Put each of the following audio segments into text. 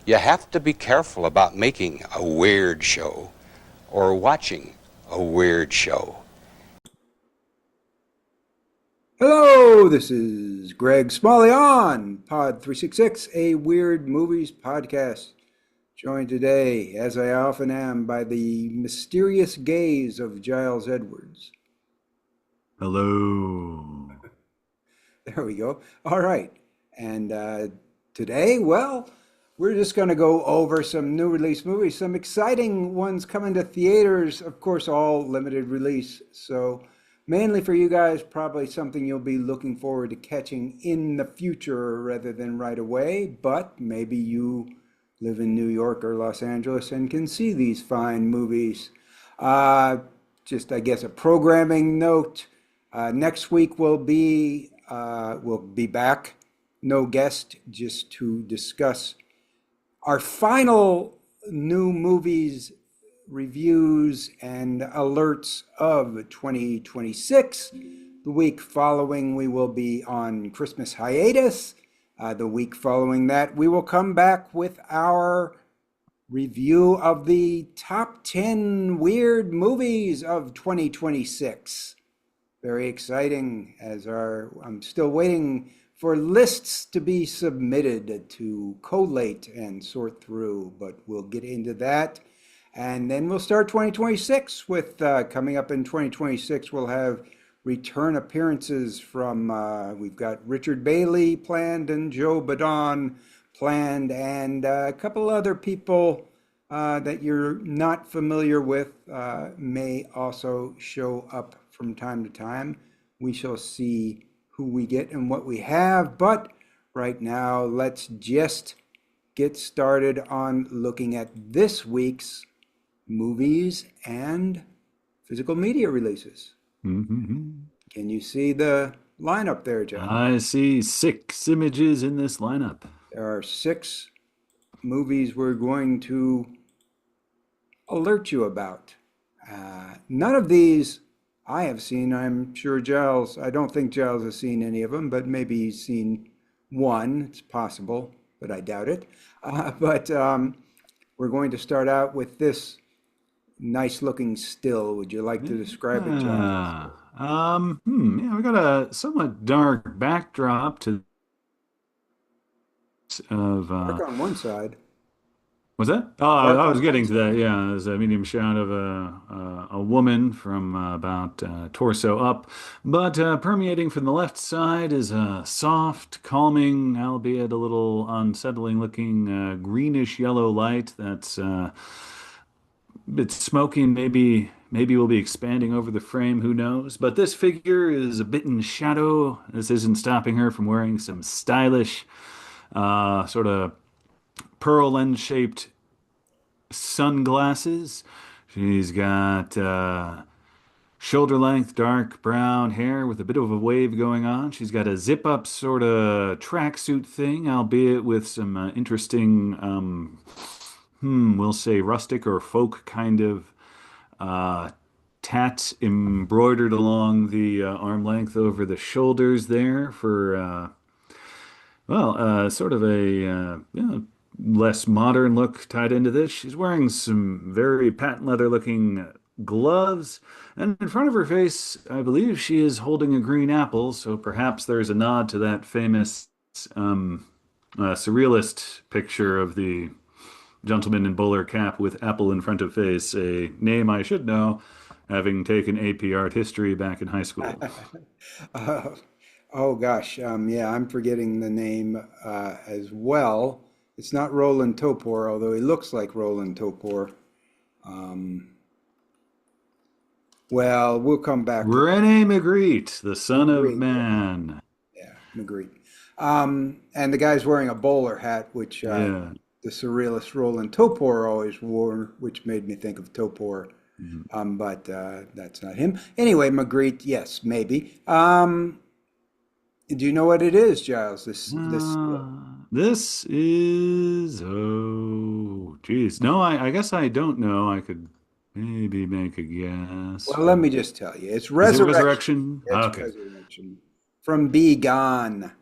You have to be careful about making a weird show or watching a weird show. Hello, this is Greg Smalley on Pod 366, a Weird Movies podcast. Joined today, as I often am, by the mysterious gaze of Giles Edwards. Hello. There we go. All right. And today, well, we're just going to go over some new release movies, some exciting ones coming to theaters, of course, all limited release. So mainly for you guys, probably something you'll be looking forward to catching in the future rather than right away. But maybe you live in New York or Los Angeles and can see these fine movies. Just, I guess, a programming note. Next week we'll be back. No guest, just to discuss our final new movies, reviews, and alerts of 2026. The week following, we will be on Christmas hiatus. The week following that, we will come back with our review of the top 10 weird movies of 2026. Very exciting, I'm still waiting for lists to be submitted to collate and sort through, but we'll get into that. And then we'll start 2026 with, coming up in 2026, we'll have return appearances from, we've got Richard Bailey planned and Joe Badon planned, and a couple other people that you're not familiar with may also show up from time to time. We shall see who we get and what we have, but right now let's just get started on looking at this week's movies and physical media releases. Mm-hmm. Can you see the lineup there, John? I see 6 images in this lineup. There are 6 movies we're going to alert you about. None of these I have seen. I'm sure Giles, I don't think Giles has seen any of them, but maybe he's seen one. It's possible, but I doubt it. But we're going to start out with this nice looking still. Would you like to describe it, Giles? Yeah, we got a somewhat dark backdrop to Dark on one side. Was that? Oh, I was getting to that. Yeah, there's a medium shot of a woman from about torso up, but permeating from the left side is a soft, calming, albeit a little unsettling looking greenish yellow light that's it's smoking. Maybe will be expanding over the frame. Who knows? But this figure is a bit in shadow. This isn't stopping her from wearing some stylish sort of pearl lens shaped sunglasses. She's got shoulder length dark brown hair with a bit of a wave going on. She's got a zip up sort of tracksuit thing, albeit with some interesting we'll say rustic or folk kind of tats embroidered along the arm length over the shoulders there for sort of a less modern look tied into this. She's wearing some very patent leather looking gloves, and in front of her face, I believe she is holding a green apple, so perhaps there's a nod to that famous surrealist picture of the gentleman in bowler cap with apple in front of face, a name I should know, having taken AP art history back in high school. Oh gosh, yeah, I'm forgetting the name as well. It's not Roland Topor, although he looks like Roland Topor. Well, we'll come back. Rene Magritte, the son of Magritte, man. yeah, Magritte. And the guy's wearing a bowler hat, which Yeah. the surrealist Roland Topor always wore, which made me think of Topor. But that's not him. Anyway, Magritte, yes, maybe. Do you know what it is, Giles? This is, oh, geez. No, I guess I don't know. I could maybe make a guess. Well, let me just tell you. It's Is it Resurection. Resurrection? It's Okay. Resurrection. From Began.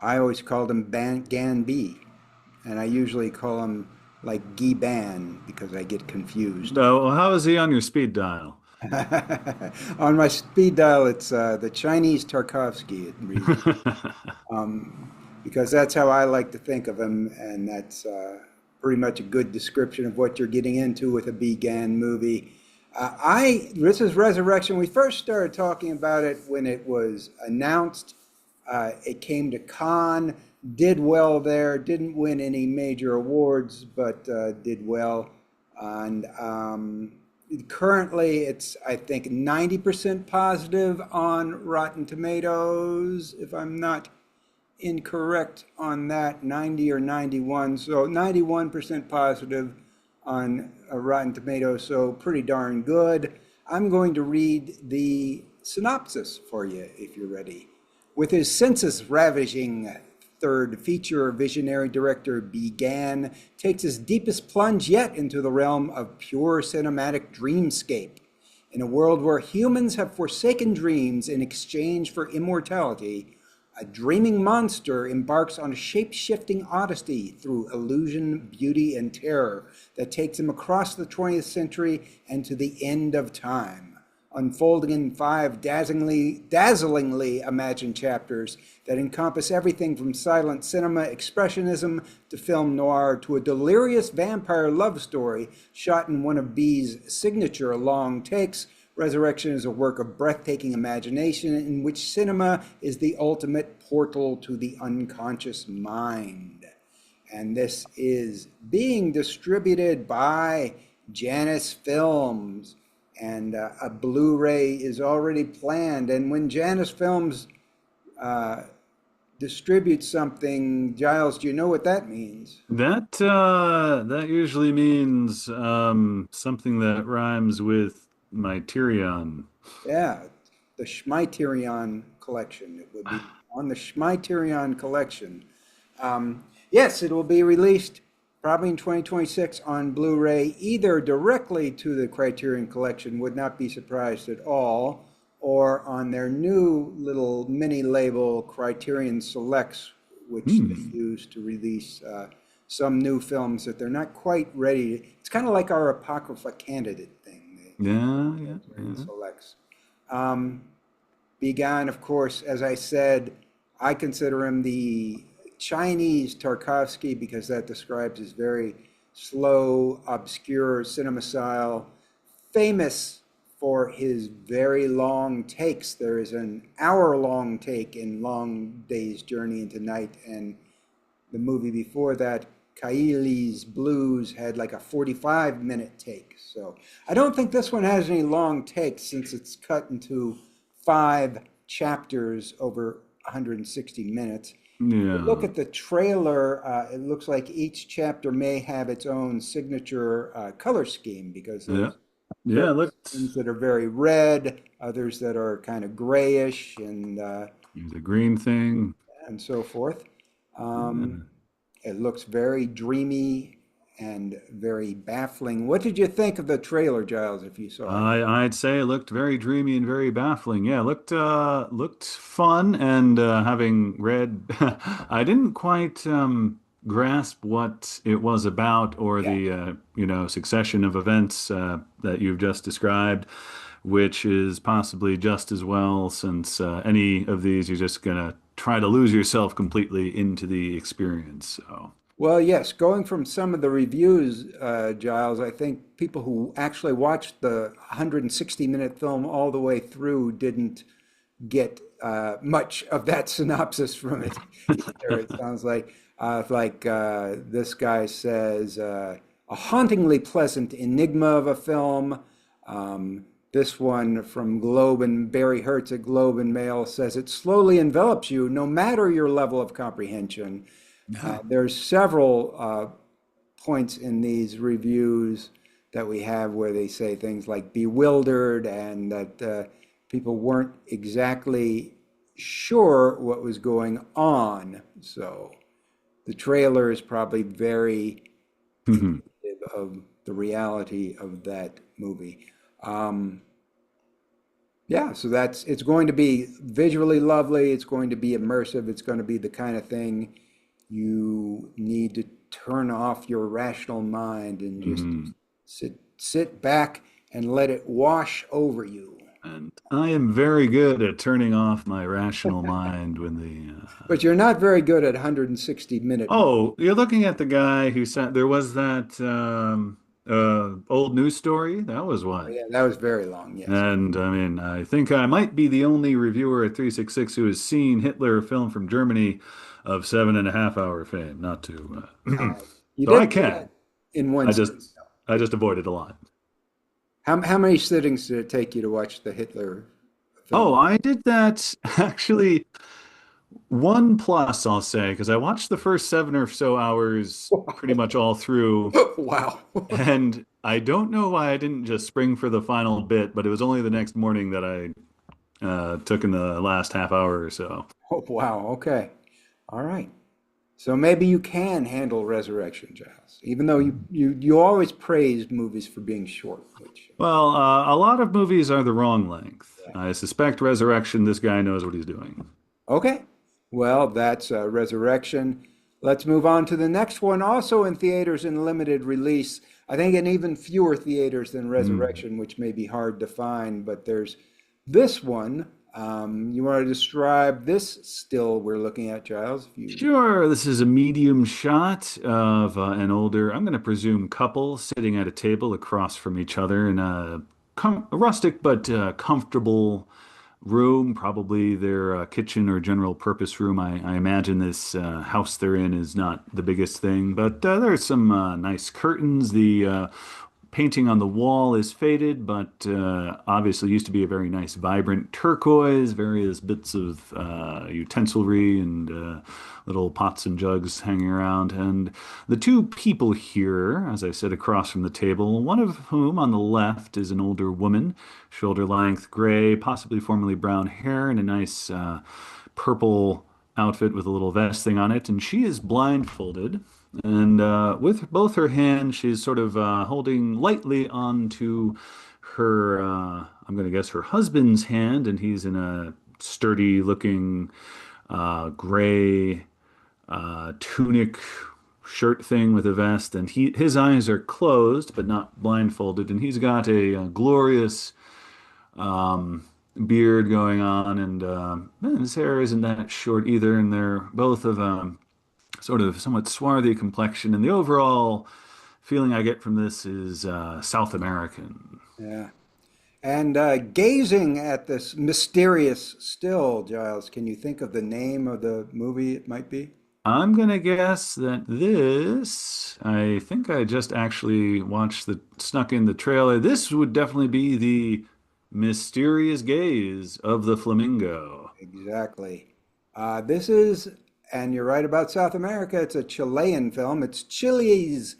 I always called him Gan B, and I usually call him like Guy Ban because I get confused. No, how is he on your speed dial? On my speed dial, it's the Chinese Tarkovsky. It reads because that's how I like to think of him, and that's pretty much a good description of what you're getting into with a B Gan movie. This is Resurrection. We first started talking about it when it was announced. It came to Cannes, did well there, didn't win any major awards, but did well. And currently, it's, I think, 90% positive on Rotten Tomatoes, if I'm not incorrect on that, 90 or 91. So 91% positive on Rotten Tomatoes, so pretty darn good. I'm going to read the synopsis for you if you're ready. With his census-ravaging third feature, visionary director Began takes his deepest plunge yet into the realm of pure cinematic dreamscape. In a world where humans have forsaken dreams in exchange for immortality, a dreaming monster embarks on a shape-shifting odyssey through illusion, beauty, and terror that takes him across the 20th century and to the end of time, unfolding in 5 dazzlingly imagined chapters that encompass everything from silent cinema expressionism to film noir to a delirious vampire love story shot in one of B's signature long takes. Resurrection is a work of breathtaking imagination in which cinema is the ultimate portal to the unconscious mind. And this is being distributed by Janus Films. And a Blu-ray is already planned. And when Janus Films distributes something, Giles, do you know what that means? That usually means something that rhymes with Myterion. Yeah, the Schmeiterion collection. It would be on the Schmeiterion collection. Yes, it will be released probably in 2026 on Blu-ray, either directly to the Criterion collection, would not be surprised at all, or on their new little mini label, Criterion Selects, which they use to release some new films that they're not quite ready to. It's kind of like our Apocrypha candidate thing. Yeah. Selects. Began, of course, as I said, I consider him the Chinese Tarkovsky because that describes his very slow, obscure cinema style, famous for his very long takes. There is an hour-long take in Long Day's Journey into Night, and the movie before that, Kaili's Blues, had like a 45-minute take. So I don't think this one has any long takes since it's cut into 5 chapters over 160 minutes. Yeah. Look at the trailer. It looks like each chapter may have its own signature color scheme because there's Yeah, looked. things that are very red, others that are kind of grayish, and The green thing. so forth. It looks very dreamy and very baffling. What did you think of the trailer, Giles, if you saw it? I'd say it looked very dreamy and very baffling. Yeah, looked fun, and having read, I didn't quite grasp what it was about, or the succession of events that you've just described, which is possibly just as well, since any of these you're just gonna try to lose yourself completely into the experience. So. Well, yes, going from some of the reviews, Giles, I think people who actually watched the 160-minute film all the way through didn't get much of that synopsis from it either. It sounds like this guy says, a hauntingly pleasant enigma of a film. This one from Globe, and Barry Hertz at Globe and Mail says it slowly envelops you no matter your level of comprehension. There's several points in these reviews that we have where they say things like bewildered, and that people weren't exactly sure what was going on. So the trailer is probably very indicative of the reality of that movie. Yeah, so it's going to be visually lovely, it's going to be immersive, it's going to be the kind of thing you need to turn off your rational mind and just Mhm. sit back and let it wash over you. And I am very good at turning off my rational mind when the But you're not very good at 160-minute. Oh, you're looking at the guy who said there was that old news story. That was what. Yeah, that was very long, yes. And I mean, I think I might be the only reviewer at 366 who has seen Hitler, a film from Germany of 7.5 hour fame. Not to, You so I didn't do can. that in one I just, sitting. I just avoided a lot. How many sittings did it take you to watch the Hitler Oh, film? I did that actually one plus, I'll say, because I watched the first 7 or so hours pretty much all through. Wow. And I don't know why I didn't just spring for the final bit, but it was only the next morning that I took in the last half hour or so. Oh, wow. Okay. All right. So maybe you can handle Resurrection, Giles, even though you always praised movies for being short, which Well, a lot of movies are the wrong length. yeah. I suspect Resurrection, this guy knows what he's doing. Okay. Well, that's Resurrection. Let's move on to the next one, also in theaters in limited release. I think in even fewer theaters than Hmm. Resurrection, which may be hard to find, but there's this one. You want to describe this still we're looking at, Giles? If you Sure, this is a medium shot of an older, I'm going to presume, couple sitting at a table across from each other in a rustic but comfortable room, probably their kitchen or general purpose room. I imagine this house they're in is not the biggest thing, but there's some nice curtains. The painting on the wall is faded, but obviously used to be a very nice, vibrant turquoise, various bits of utensilry and little pots and jugs hanging around. And the two people here, as I said, across from the table, one of whom on the left is an older woman, shoulder length gray, possibly formerly brown hair, and a nice purple outfit with a little vest thing on it. And she is blindfolded. And with both her hands, she's sort of holding lightly onto her, I'm going to guess, her husband's hand, and he's in a sturdy looking gray tunic shirt thing with a vest, and his eyes are closed but not blindfolded, and he's got a glorious beard going on, and his hair isn't that short either, and they're both of sort of somewhat swarthy complexion, and the overall feeling I get from this is South American. yeah. And gazing at this mysterious still, Giles, can you think of the name of the movie it might be? I'm gonna guess that this, I think I just actually snuck in the trailer. This would definitely be the mysterious gaze of the flamingo. Exactly. This is, and you're right about South America, it's a Chilean film. It's Chile's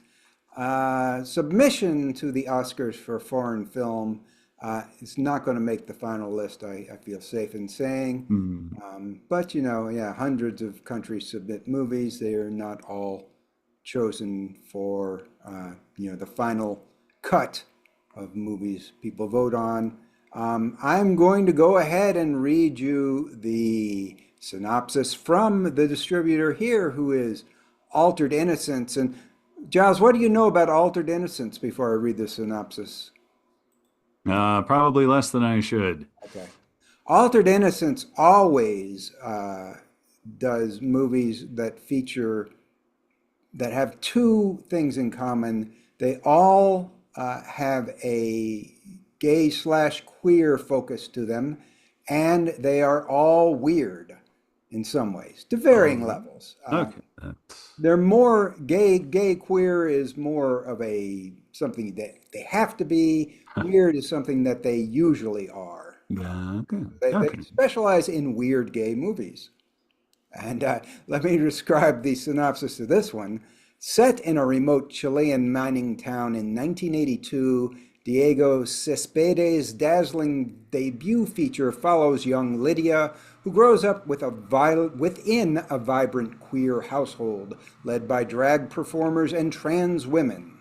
submission to the Oscars for foreign film. It's not going to make the final list, I feel safe in saying. Hmm. But, you know, yeah, hundreds of countries submit movies. They are not all chosen for, the final cut of movies people vote on. I'm going to go ahead and read you the synopsis from the distributor here, who is Altered Innocence. And Giles, what do you know about Altered Innocence before I read the synopsis? Probably less than I should. Okay. Altered Innocence always does movies that have two things in common. They all have a gay slash queer focus to them, and they are all weird in some ways, to varying Oh, levels. okay. That's They're more gay, queer is more of a something that they have to be. Weird is something that they usually are. yeah, okay. They Okay. specialize in weird gay movies. And let me describe the synopsis of this one. Set in a remote Chilean mining town in 1982, Diego Cespedes' dazzling debut feature follows young Lydia, who grows up within a vibrant queer household led by drag performers and trans women.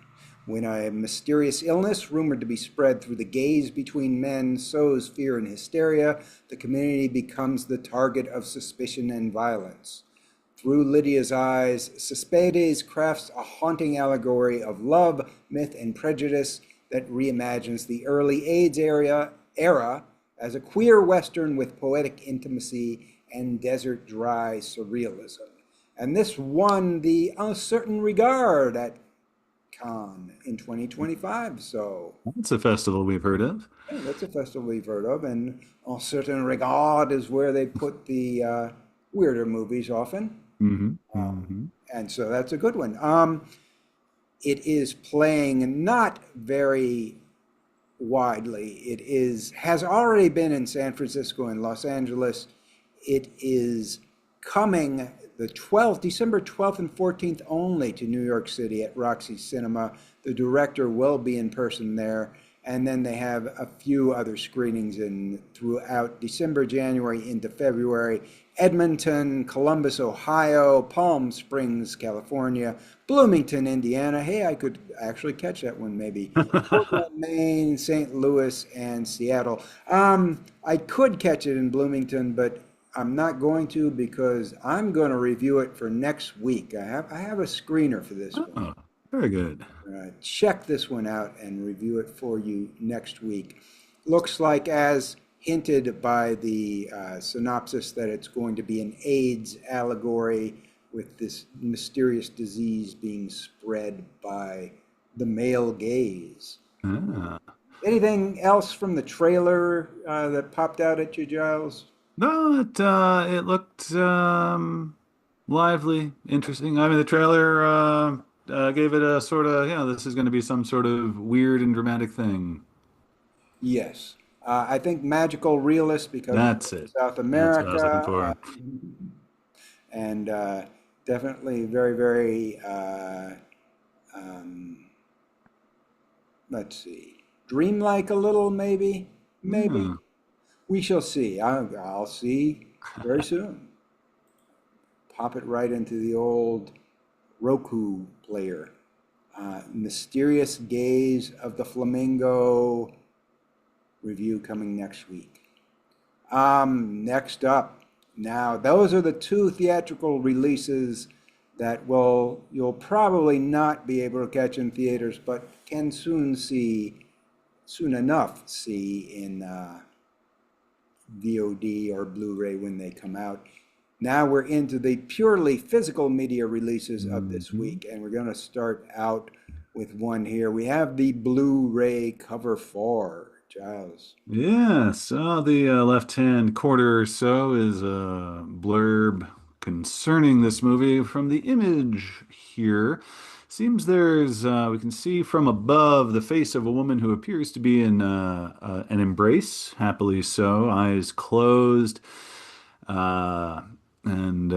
When a mysterious illness, rumored to be spread through the gaze between men, sows fear and hysteria, the community becomes the target of suspicion and violence. Through Lydia's eyes, Cespedes crafts a haunting allegory of love, myth, and prejudice that reimagines the early AIDS era as a queer Western with poetic intimacy and desert dry surrealism. And this won the Uncertain Regard at Cannes in 2025. So That's a festival we've heard of. yeah, that's a festival we've heard of. And Uncertain Regard is where they put the weirder movies often. And so that's a good one. It is playing not very widely. Has already been in San Francisco and Los Angeles. It is coming the 12th, December 12th and 14th only to New York City at Roxy Cinema. The director will be in person there. And then they have a few other screenings throughout December, January into February. Edmonton, Columbus, Ohio, Palm Springs, California, Bloomington, Indiana. Hey, I could actually catch that one maybe. Portland, Maine, St. Louis, and Seattle. I could catch it in Bloomington, but I'm not going to because I'm going to review it for next week. I have a screener for this one. Oh, very good. Check this one out and review it for you next week. Looks like, as hinted by the synopsis, that it's going to be an AIDS allegory with this mysterious disease being spread by the male gaze. Anything else from the trailer that popped out at you, Giles? No, it looked lively, interesting. I mean, the trailer gave it a sort of, this is going to be some sort of weird and dramatic thing. Yes. I think magical realist because That's it. South That's what I was looking America. for. And definitely very, very, let's see, dreamlike a little, maybe. Hmm. We shall see. I'll see very soon. Pop it right into the old Roku player. Mysterious Gaze of the Flamingo review coming next week. Next up, now those are the two theatrical releases that you'll probably not be able to catch in theaters, but can soon enough see in VOD or Blu-ray when they come out. Now we're into the purely physical media releases of this week, and we're going to start out with one here. We have the Blu-ray cover for Giles. Yes, the left-hand corner or so is a blurb concerning this movie from the image here. Seems we can see from above the face of a woman who appears to be in an embrace, happily so, eyes closed. And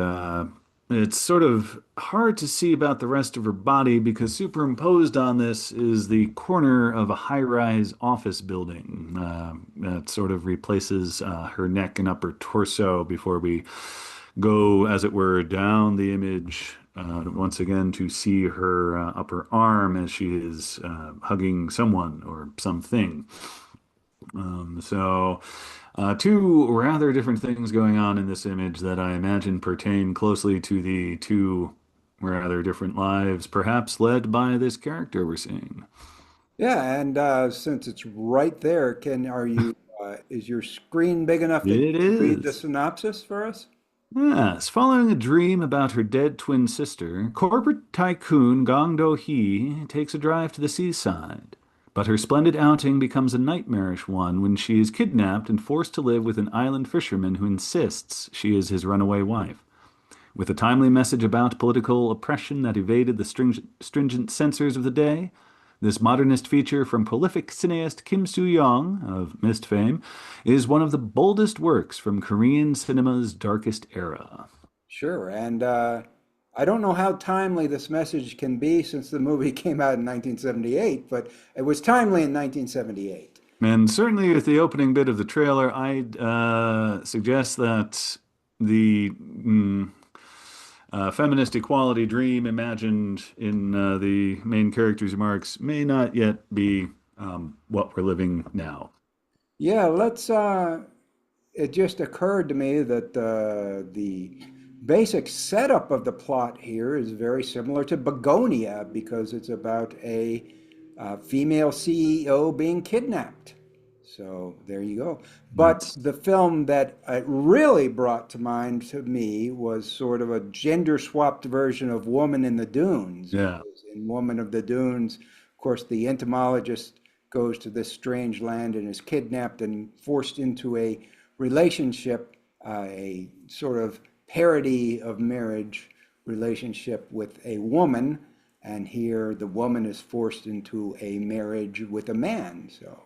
it's sort of hard to see about the rest of her body because superimposed on this is the corner of a high-rise office building that sort of replaces her neck and upper torso before we go, as it were, down the image once again to see her upper arm as she is hugging someone or something. Two rather different things going on in this image that I imagine pertain closely to the two rather different lives, perhaps led by this character we're seeing. Yeah, and since it's right there, is your screen big enough that you It can read the is. synopsis for us? Yes, following a dream about her dead twin sister, corporate tycoon Gong Do-hee takes a drive to the seaside. But her splendid outing becomes a nightmarish one when she is kidnapped and forced to live with an island fisherman who insists she is his runaway wife. With a timely message about political oppression that evaded the stringent censors of the day, this modernist feature from prolific cineast Kim Soo-young of Mist fame is one of the boldest works from Korean cinema's darkest era. Sure, and I don't know how timely this message can be since the movie came out in 1978, but it was timely in 1978. And certainly with the opening bit of the trailer, I'd suggest that the feminist equality dream imagined in the main character's remarks may not yet be what we're living now. Yeah, let's it just occurred to me that the basic setup of the plot here is very similar to Begonia because it's about a female CEO being kidnapped. So there you go. But That's the film that it really brought to mind to me was sort of a gender swapped version of Woman in the Dunes. yeah. Because in Woman of the Dunes, of course, the entomologist goes to this strange land and is kidnapped and forced into a relationship, a sort of parody of marriage relationship with a woman. And here the woman is forced into a marriage with a man. So.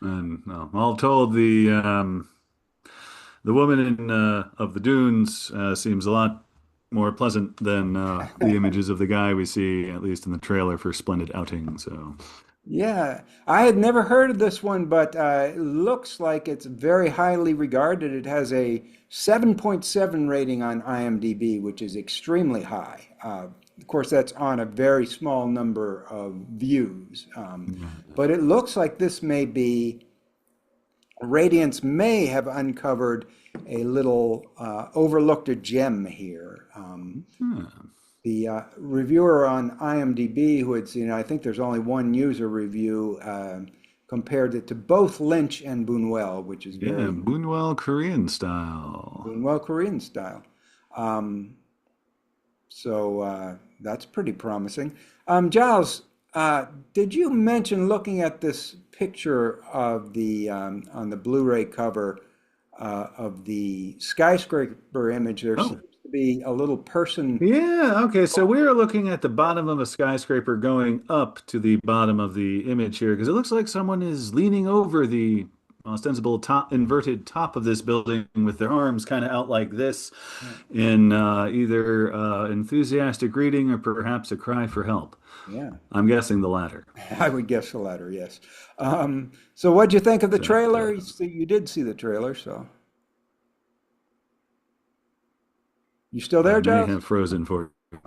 And all told, the woman in of the dunes seems a lot more pleasant than the images of the guy we see, at least in the trailer for Splendid Outing. So, Yeah, I had never heard of this one, but it looks like it's very highly regarded. It has a 7.7 rating on IMDb, which is extremely high. Of course, that's on a very small number of views. But it looks like this may be, Radiance may have uncovered a little overlooked gem here. hmm. The reviewer on IMDb who had seen it, I think there's only one user review, compared it to both Lynch and Buñuel, which is Yeah, very Buñuel Korean style. Buñuel Korean style. Um, so that's pretty promising. Giles, did you mention looking at this picture of the on the Blu-ray cover of the skyscraper image? There Oh, seems to be a little person. yeah. Okay. So we're looking at the bottom of a skyscraper going up to the bottom of the image here because it looks like someone is leaning over the ostensible top, inverted top of this building with their arms kind of out like this in either enthusiastic greeting or perhaps a cry for help. Yeah. I'm guessing the latter. I would guess the latter, yes. So what'd you think of the So, trailer? You did see the trailer, so you still I there, may Giles? have frozen for you.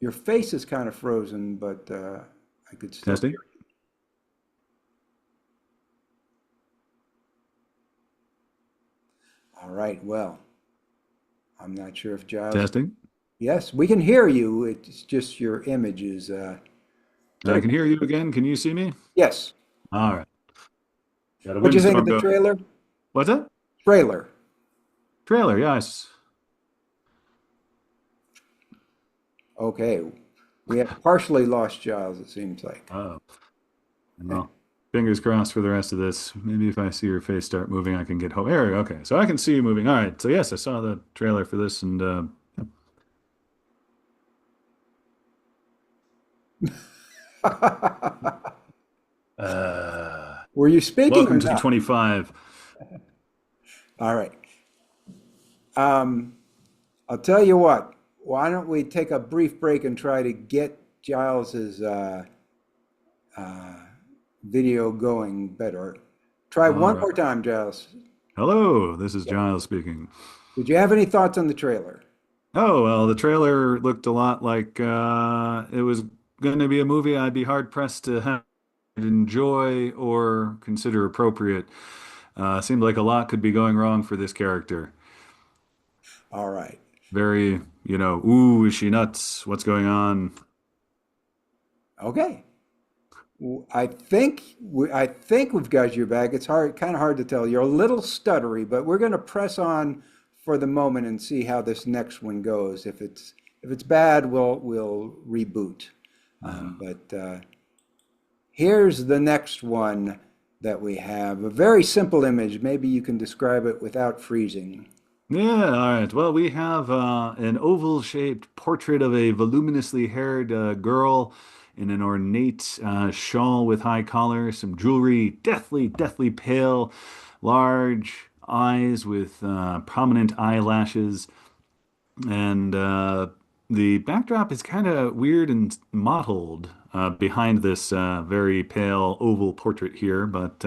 Your face is kind of frozen, but I could still Testing, hear you. All right, well, I'm not sure if Giles. testing. Yes, we can hear you. It's just your image is. I can hear you again. Can you see me? Yes. All right. Got a What'd you think of windstorm the going. trailer? What's that? Trailer. Trailer, yes. Okay, we have partially lost Giles, it seems like. Oh, well, fingers crossed for the rest of this. Maybe if I see your face start moving, I can get home. There, okay. So I can see you moving. All right. So yes, I saw the trailer for this, and uh, Were you speaking or welcome to not? 25. All right. Um, I'll tell you what. Why don't we take a brief break and try to get Giles's uh, video going better? Try All one right. more time, Giles. Hello, this is Giles speaking. Did you have any thoughts on the trailer? Oh, well, the trailer looked a lot like it was going to be a movie I'd be hard pressed to have enjoy or consider appropriate. Seemed like a lot could be going wrong for this character. All right. Very, ooh, is she nuts? What's going on? Okay. I think we've got your back. It's kind of hard to tell. You're a little stuttery, but we're going to press on for the moment and see how this next one goes. If it's bad, we'll reboot. But here's the next one that we have. A very simple image. Maybe you can describe it without freezing. Yeah, all right. Well, we have an oval-shaped portrait of a voluminously haired girl in an ornate shawl with high collar, some jewelry, deathly pale, large eyes with prominent eyelashes, and the backdrop is kind of weird and mottled behind this very pale oval portrait here, but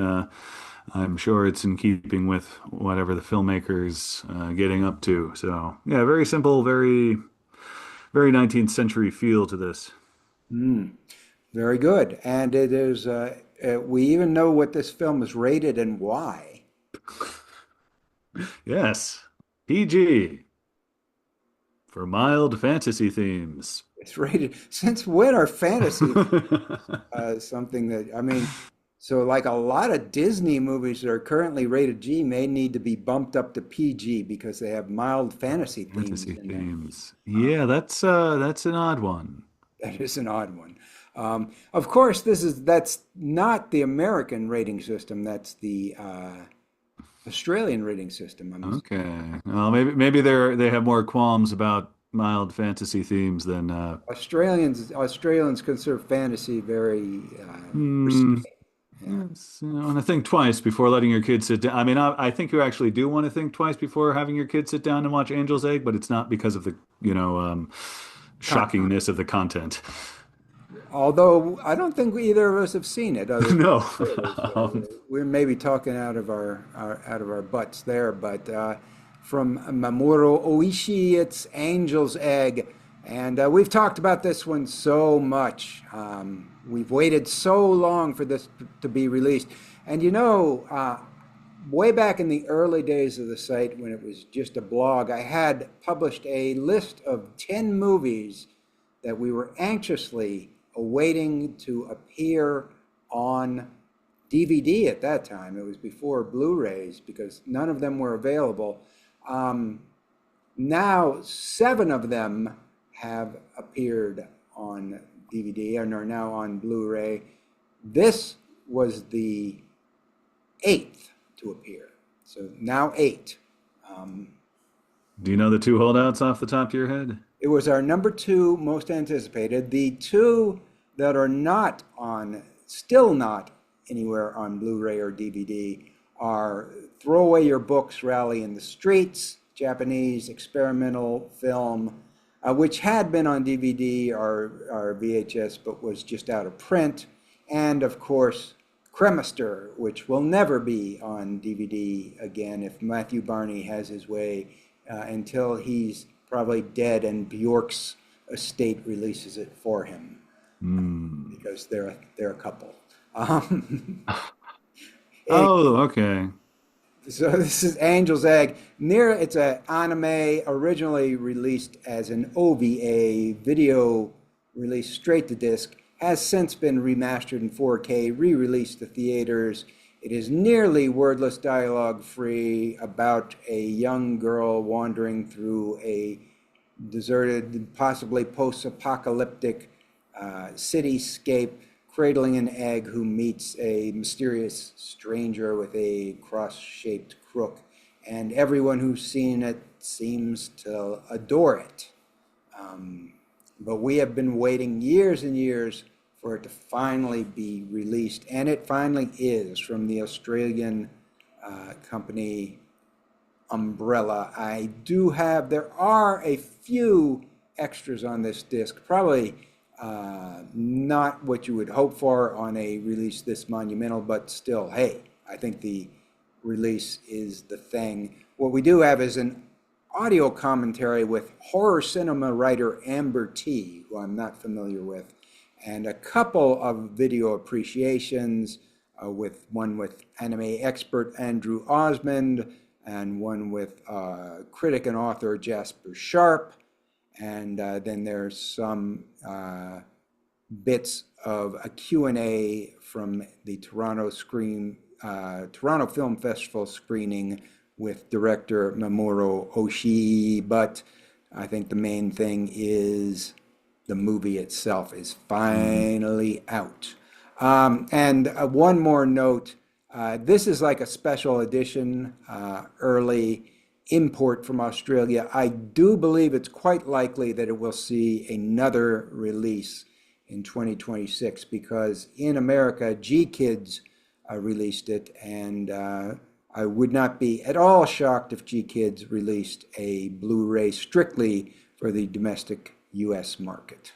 I'm sure it's in keeping with whatever the filmmakers getting up to. So yeah, very simple, very 19th century feel to this. Mm, very good. And it is, we even know what this film is rated and why. Yes, PG for mild fantasy themes. It's rated, since when are fantasy something that, I mean, so like a lot of Disney movies that are currently rated G may need to be bumped up to PG because they have mild fantasy themes Fantasy in there. themes. Yeah, that's an odd one. That is an odd one. Of course, that's not the American rating system. That's the Australian rating system. Okay. Well, maybe they have more qualms about mild fantasy themes than Australians consider fantasy very hmm, risque. Yeah. yes, want to think twice before letting your kids sit down. I mean, I think you actually do want to think twice before having your kids sit down and watch Angel's Egg, but it's not because of the, Con- shockingness of the content. Although I don't think either of us have seen it, other than No. trailers, so we're maybe talking out of our butts there. But from Mamoru Oishii, it's Angel's Egg, and we've talked about this one so much. We've waited so long for this to be released, and way back in the early days of the site when it was just a blog, I had published a list of 10 movies that we were anxiously awaiting to appear on DVD at that time. It was before Blu-rays because none of them were available. Now, 7 of them have appeared on DVD and are now on Blu-ray. This was the 8th to appear. So now 8. Do you know the two holdouts off the top of your head? It was our number 2 most anticipated. The 2 that are not on, still not anywhere on Blu-ray or DVD are Throw Away Your Books, Rally in the Streets, Japanese experimental film, which had been on DVD or VHS, but was just out of print. And of course, Cremaster, which will never be on DVD again if Matthew Barney has his way until he's probably dead and Bjork's estate releases it for him because they're a couple. Oh, okay. So this is Angel's Egg. It's an anime originally released as an OVA video released straight to disc, has since been remastered in 4K, re-released to theaters. It is nearly wordless, dialogue-free about a young girl wandering through a deserted, possibly post-apocalyptic cityscape, cradling an egg who meets a mysterious stranger with a cross-shaped crook. And everyone who's seen it seems to adore it. But we have been waiting years and years for it to finally be released, and it finally is from the Australian company Umbrella. There are a few extras on this disc, probably not what you would hope for on a release this monumental, but still, hey, I think the release is the thing. What we do have is an audio commentary with horror cinema writer Amber T, who I'm not familiar with, and a couple of video appreciations, one with anime expert Andrew Osmond, and one with critic and author Jasper Sharp. And then there's some bits of a Q&A from the Toronto Film Festival screening with director Mamoru Oshii. But I think the main thing is the movie itself is finally out. And one more note, this is like a special edition, early import from Australia. I do believe it's quite likely that it will see another release in 2026 because in America, G-Kids released it, and I would not be at all shocked if G-Kids released a Blu-ray strictly for the domestic U.S. market.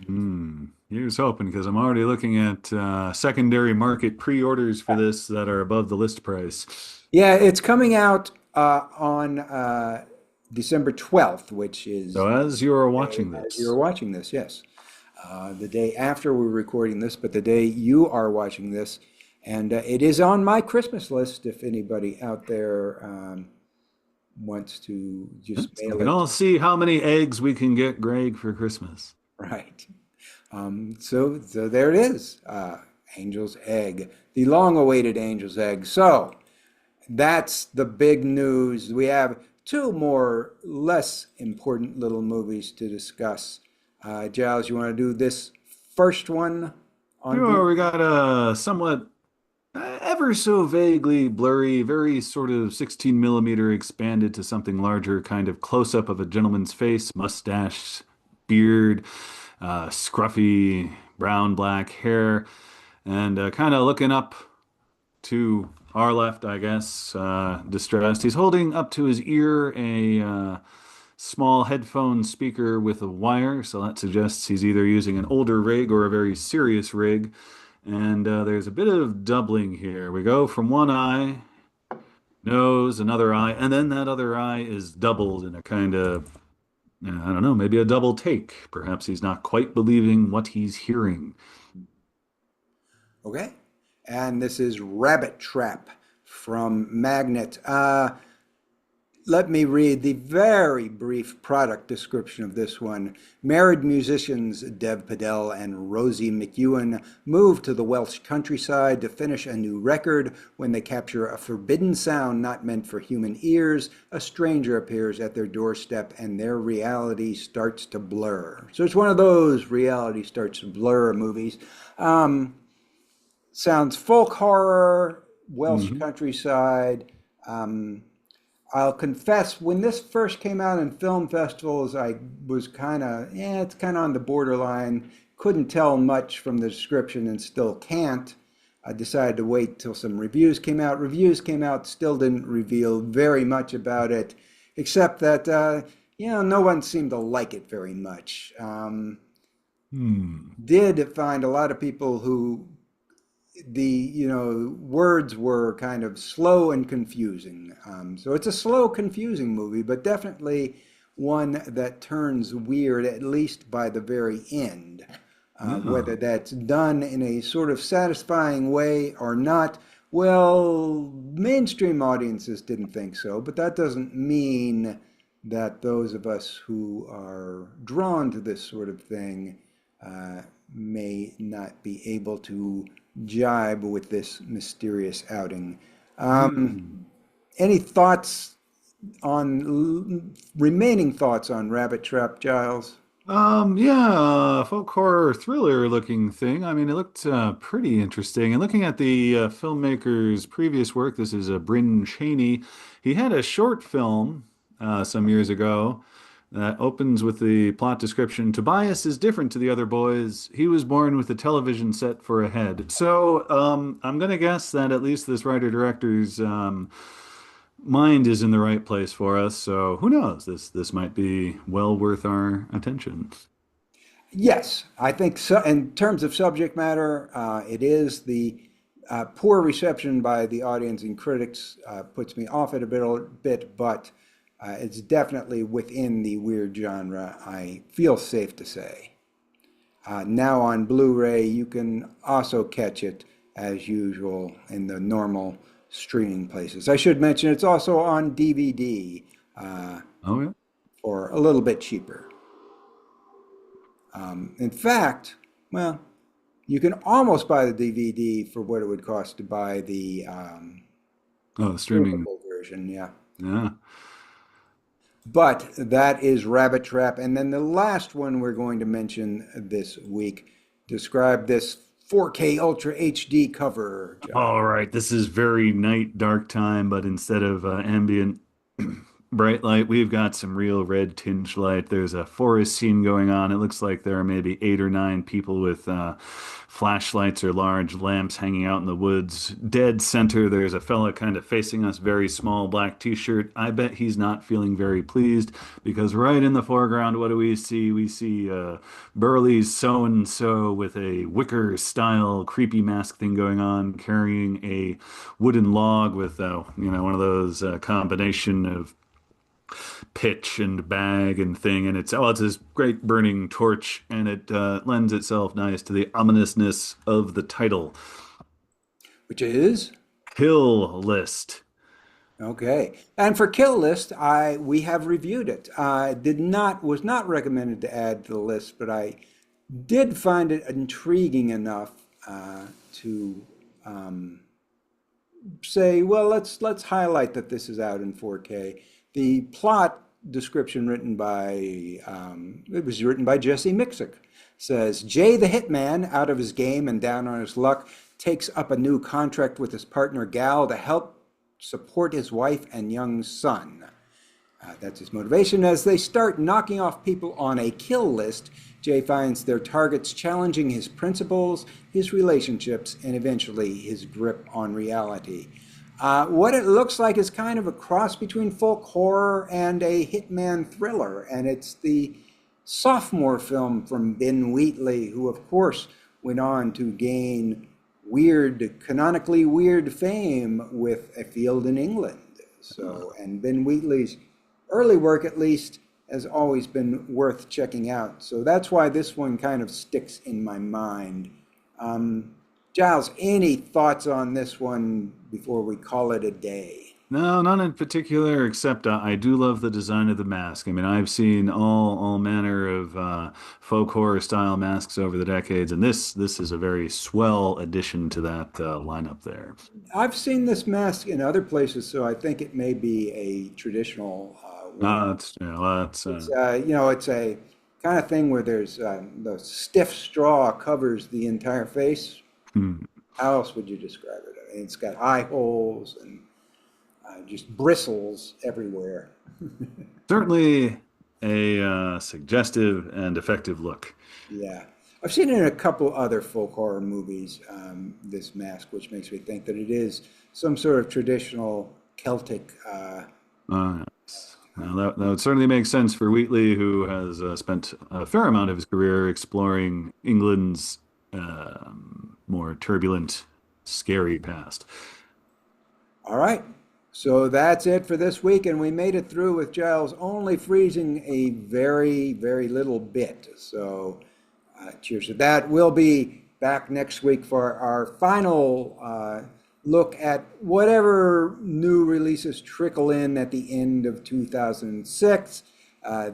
Here's hoping because I'm already looking at secondary market pre-orders for this that are above the list price. Yeah, it's coming out on December 12th, which is So as you're watching as you're this, watching this, yes. The day after we're recording this, but the day you are watching this. And it is on my Christmas list if anybody out there wants to just we mail can it. all see how many eggs we can get Greg for Christmas. Right. So there it is. Angel's Egg, the long-awaited Angel's Egg. So that's the big news. We have two more less important little movies to discuss. Giles, you want to do this first one on Sure, we got a somewhat ever so vaguely blurry, very sort of 16 millimeter expanded to something larger kind of close-up of a gentleman's face, mustache, beard, scruffy brown black hair, and kind of looking up to our left, I guess, distressed. He's holding up to his ear a small headphone speaker with a wire, so that suggests he's either using an older rig or a very serious rig. And there's a bit of doubling here. We go from one eye, nose, another eye, and then that other eye is doubled in a kind of, I don't know, maybe a double take. Perhaps he's not quite believing what he's hearing. Okay. And this is Rabbit Trap from Magnet. Let me read the very brief product description of this one. Married musicians Dev Patel and Rosie McEwen move to the Welsh countryside to finish a new record. When they capture a forbidden sound not meant for human ears, a stranger appears at their doorstep and their reality starts to blur. So it's one of those reality starts to blur movies. Sounds folk horror, Welsh countryside. I'll confess, when this first came out in film festivals, I was kind of, it's kind of on the borderline. Couldn't tell much from the description and still can't. I decided to wait till some reviews came out. Reviews came out, still didn't reveal very much about it, except that, no one seemed to like it very much. Did find a lot of people who words were kind of slow and confusing. So it's a slow, confusing movie, but definitely one that turns weird, at least by the very end. Whether that's done in a sort of satisfying way or not, well, mainstream audiences didn't think so, but that doesn't mean that those of us who are drawn to this sort of thing may not be able to jibe with this mysterious outing. Any thoughts remaining thoughts on Rabbit Trap, Giles? Folk horror thriller looking thing. I mean, it looked pretty interesting. And looking at the filmmaker's previous work, this is Bryn Cheney. He had a short film some years ago that opens with the plot description. Tobias is different to the other boys. He was born with a television set for a head. So I'm going to guess that at least this writer-director's mind is in the right place for us. So who knows? This might be well worth our attention. Yes, I think so. In terms of subject matter, it is. The poor reception by the audience and critics puts me off it a bit, but it's definitely within the weird genre, I feel safe to say. Now on Blu-ray, you can also catch it as usual in the normal streaming places. I should mention it's also on DVD for a little bit cheaper. In fact, well, you can almost buy the DVD for what it would cost to buy the streaming version, yeah. Yeah. But that is Rabbit Trap. And then the last one we're going to mention this week, describe this 4K Ultra HD cover. All right, this is very night, dark time, but instead of ambient bright light. We've got some real red tinge light. There's a forest scene going on. It looks like there are maybe 8 or 9 people with flashlights or large lamps hanging out in the woods. Dead center, there's a fella kind of facing us, very small black t-shirt. I bet he's not feeling very pleased because right in the foreground, what do we see? We see Burley's so-and-so with a wicker style creepy mask thing going on, carrying a wooden log with, one of those combination of pitch and bag and thing, and it's this great burning torch, and it lends itself nice to the ominousness of the title, Which is Kill List. okay. And for Kill List, we have reviewed it. Was not recommended to add to the list, but I did find it intriguing enough to say, well, let's highlight that this is out in 4K. The plot description it was written by Jesse Mixick, says, Jay the hitman, out of his game and down on his luck, takes up a new contract with his partner Gal to help support his wife and young son. That's his motivation. As they start knocking off people on a kill list, Jay finds their targets challenging his principles, his relationships, and eventually his grip on reality. What it looks like is kind of a cross between folk horror and a hitman thriller, and it's the sophomore film from Ben Wheatley, who of course went on to gain canonically weird fame with A Field in England. So, and Ben Wheatley's early work, at least, has always been worth checking out. So that's why this one kind of sticks in my mind. Giles, any thoughts on this one before we call it a day? No, none in particular, except I do love the design of the mask. I mean, I've seen all manner of folk horror style masks over the decades, and this is a very swell addition to that lineup there. I've seen this mask in other places, so I think it may be a traditional one. It's It's a kind of thing where there's the stiff straw covers the entire face. How else would you describe it? I mean, it's got eye holes and just bristles everywhere. certainly a suggestive and effective look. Yeah. I've seen it in a couple other folk horror movies, this mask, which makes me think that it is some sort of traditional Celtic. Yes. Now that would certainly make sense for Wheatley, who has spent a fair amount of his career exploring England's more turbulent, scary past. All right. So that's it for this week, and we made it through with Giles only freezing a very, very little bit. So cheers to that. We'll be back next week for our final look at whatever new releases trickle in at the end of 2006.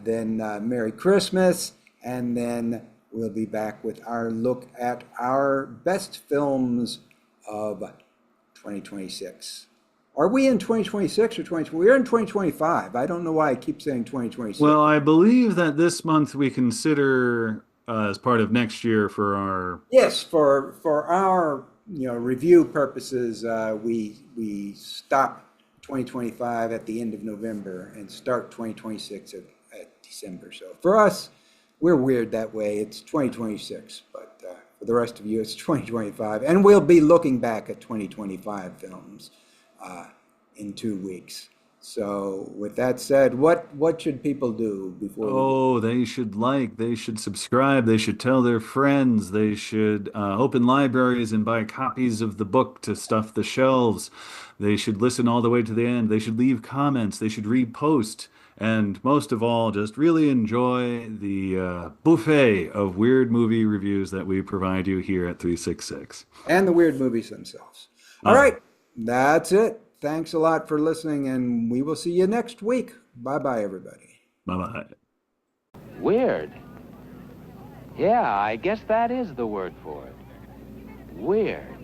Then Merry Christmas, and then we'll be back with our look at our best films of 2026. Are we in 2026 or 2020? We're in 2025. I don't know why I keep saying 2026. Well, I believe that this month we consider as part of next year for our... Yes, for our review purposes, we stop 2025 at the end of November and start 2026 at December. So for us, we're weird that way. It's 2026, but for the rest of you, it's 2025. And we'll be looking back at 2025 films in 2 weeks. So with that said, what should people do before? They should subscribe, they should tell their friends, they should open libraries and buy copies of the book to stuff the shelves. They should listen all the way to the end. They should leave comments. They should repost. And most of all, just really enjoy the buffet of weird movie reviews that we provide you here at 366. And the weird movies themselves. All right, that's it. Thanks a lot for listening, and we will see you next week. Bye-bye, everybody. Bye-bye. Weird. Yeah, I guess that is the word for it. Weird.